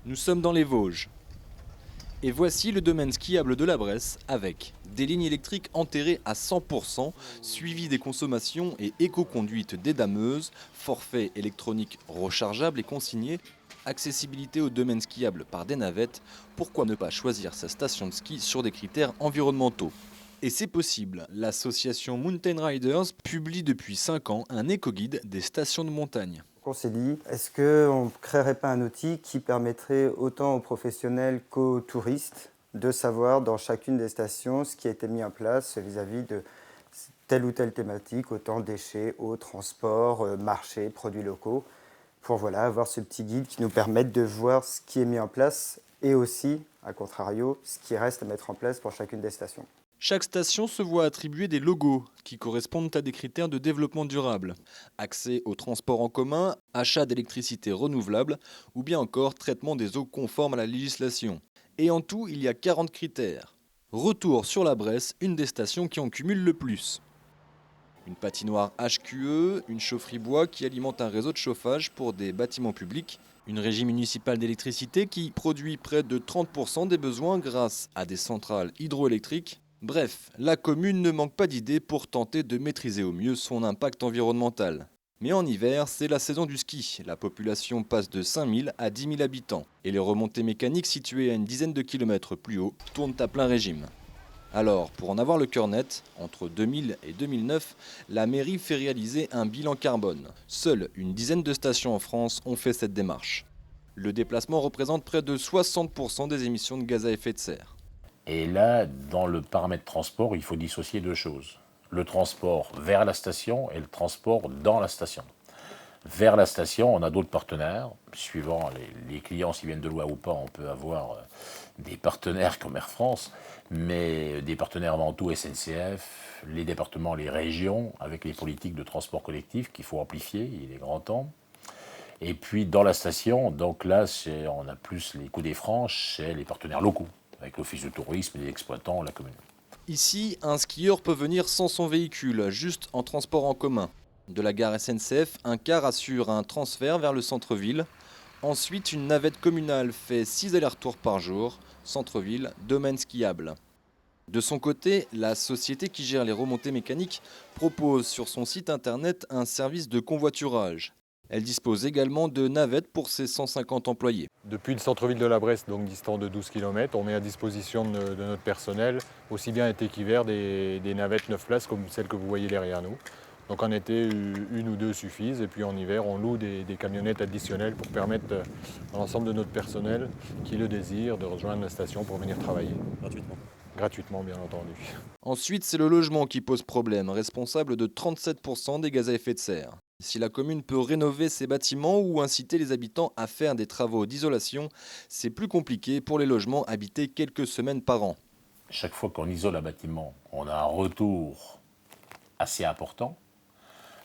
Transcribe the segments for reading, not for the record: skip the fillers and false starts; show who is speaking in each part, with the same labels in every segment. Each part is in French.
Speaker 1: Nous sommes dans les Vosges. Et voici le domaine skiable de la Bresse avec des lignes électriques enterrées à 100%, suivi des consommations et éco-conduite des dameuses, forfait électronique rechargeable et consigné, accessibilité au domaine skiable par des navettes, pourquoi ne pas choisir sa station de ski sur des critères environnementaux? Et c'est possible, l'association Mountain Riders publie depuis 5 ans un éco-guide des stations de montagne.
Speaker 2: On s'est dit, est-ce qu'on ne créerait pas un outil qui permettrait autant aux professionnels qu'aux touristes de savoir dans chacune des stations ce qui a été mis en place vis-à-vis de telle ou telle thématique, autant déchets, eau, transport, marché, produits locaux, pour voilà, avoir ce petit guide qui nous permette de voir ce qui est mis en place et aussi, à contrario, ce qui reste à mettre en place pour chacune des stations.
Speaker 1: Chaque station se voit attribuer des logos qui correspondent à des critères de développement durable. Accès au transport en commun, achat d'électricité renouvelable ou bien encore traitement des eaux conformes à la législation. Et en tout, il y a 40 critères. Retour sur la Bresse, une des stations qui en cumule le plus. Une patinoire HQE, une chaufferie bois qui alimente un réseau de chauffage pour des bâtiments publics, une régie municipale d'électricité qui produit près de 30% des besoins grâce à des centrales hydroélectriques. Bref, la commune ne manque pas d'idées pour tenter de maîtriser au mieux son impact environnemental. Mais en hiver, c'est la saison du ski. La population passe de 5000 à 10 000 habitants. Et les remontées mécaniques situées à une dizaine de kilomètres plus haut tournent à plein régime. Alors, pour en avoir le cœur net, entre 2000 et 2009, la mairie fait réaliser un bilan carbone. Seule une dizaine de stations en France ont fait cette démarche. Le déplacement représente près de 60% des émissions de gaz à effet de serre.
Speaker 3: Et là, dans le paramètre transport, il faut dissocier deux choses. Le transport vers la station et le transport dans la station. Vers la station, on a d'autres partenaires. Suivant les clients, s'ils viennent de loin ou pas, on peut avoir des partenaires comme Air France, mais des partenaires avant tout SNCF, les départements, les régions, avec les politiques de transport collectif qu'il faut amplifier, il est grand temps. Et puis dans la station, donc là, on a plus les coups des franches, c'est les partenaires locaux, avec l'office de tourisme, les exploitants, la commune.
Speaker 1: Ici, un skieur peut venir sans son véhicule, juste en transport en commun. De la gare SNCF, un car assure un transfert vers le centre-ville. Ensuite, une navette communale fait 6 allers-retours par jour, centre-ville, domaine skiable. De son côté, la société qui gère les remontées mécaniques propose sur son site internet un service de convoiturage. Elle dispose également de navettes pour ses 150 employés.
Speaker 4: Depuis le centre-ville de la Bresse, donc distant de 12 km, on met à disposition de notre personnel, aussi bien été qu'hiver, des navettes 9 places comme celles que vous voyez derrière nous. Donc en été, une ou deux suffisent, et puis en hiver, on loue des camionnettes additionnelles pour permettre à l'ensemble de notre personnel qui le désire de rejoindre la station pour venir travailler.
Speaker 5: Gratuitement.
Speaker 4: Gratuitement, bien entendu.
Speaker 1: Ensuite, c'est le logement qui pose problème, responsable de 37% des gaz à effet de serre. Si la commune peut rénover ses bâtiments ou inciter les habitants à faire des travaux d'isolation, c'est plus compliqué pour les logements habités quelques semaines par an.
Speaker 3: Chaque fois qu'on isole un bâtiment, on a un retour assez important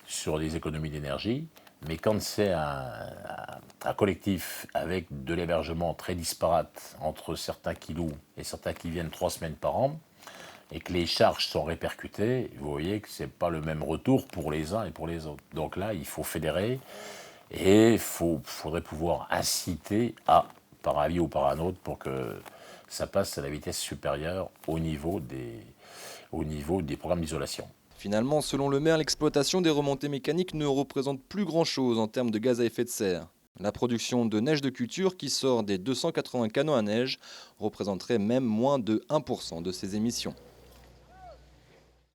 Speaker 3: sur les économies d'énergie, mais quand c'est un collectif avec de l'hébergement très disparate entre certains qui louent et certains qui viennent 3 semaines par an, et que les charges sont répercutées, vous voyez que ce n'est pas le même retour pour les uns et pour les autres. Donc là, il faut fédérer et il faudrait pouvoir inciter par un biais ou par un autre, pour que ça passe à la vitesse supérieure au niveau des programmes d'isolation.
Speaker 1: Finalement, selon le maire, l'exploitation des remontées mécaniques ne représente plus grand-chose en termes de gaz à effet de serre. La production de neige de culture qui sort des 280 canons à neige représenterait même moins de 1% de ces émissions.